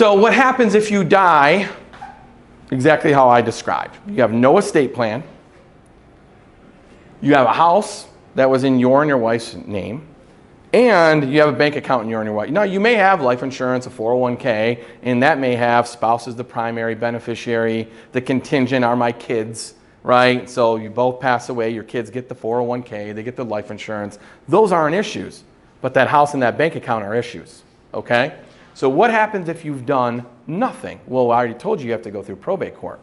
So what happens if you die? Exactly how I described. You have no estate plan. You have a house that was in your and your wife's name. And you have a bank account in your and your wife. Now, you may have life insurance, a 401k, and that may have spouse as the primary beneficiary. The contingent are my kids, right? So you both pass away, your kids get the 401k, they get the life insurance. Those aren't issues, but that house and that bank account are issues, okay? So what happens if you've done nothing? Well, I already told you have to go through probate court.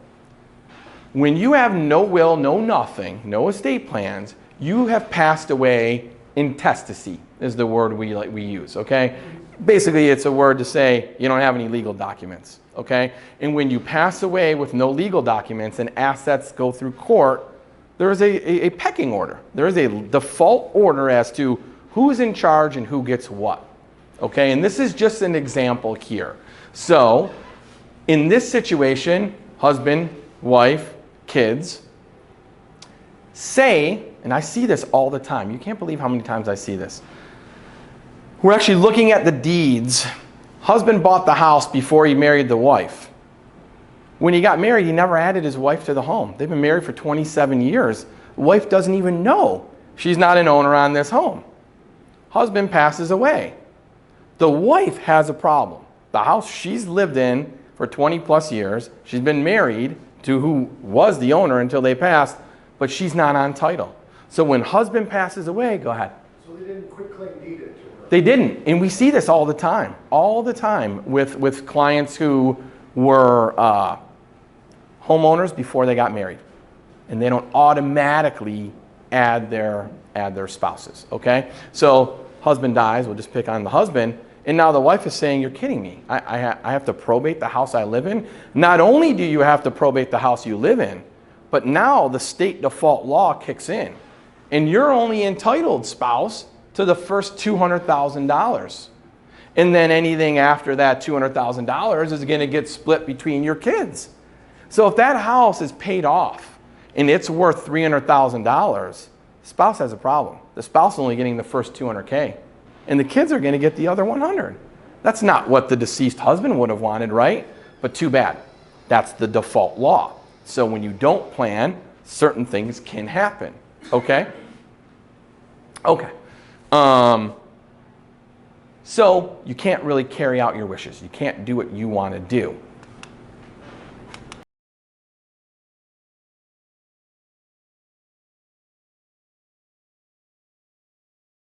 When you have no will, no nothing, no estate plans, you have passed away. Intestacy is the word we use, okay? Basically, it's a word to say you don't have any legal documents, okay? And when you pass away with no legal documents and assets go through court, there is a pecking order. There is a default order as to who's in charge and who gets what, okay? And this is just an example here. So, in this situation, husband, wife, kids, say, and I see this all the time. You can't believe how many times I see this. We're actually looking at the deeds. Husband bought the house before he married the wife. When he got married, he never added his wife to the home. They've been married for 27 years. The wife doesn't even know she's not an owner on this home. Husband passes away. The wife has a problem. The house she's lived in for 20 plus years, she's been married to who was the owner until they passed, but she's not on title. So when husband passes away, go ahead. So they didn't quitclaim deed it to her? They didn't. And we see this all the time with clients who were homeowners before they got married. And they don't automatically add their spouses, okay? So husband dies, we'll just pick on the husband, and now the wife is saying, you're kidding me. I have to probate the house I live in. Not only do you have to probate the house you live in, but now the state default law kicks in. And you're only entitled, spouse, to the first $200,000. And then anything after that $200,000 is going to get split between your kids. So if that house is paid off and it's worth $300,000, spouse has a problem. The spouse is only getting the first $200K. And the kids are going to get the other $100,000. That's not what the deceased husband would have wanted, right? But too bad. That's the default law. So when you don't plan, certain things can happen. Okay? Okay. So you can't really carry out your wishes. You can't do what you want to do.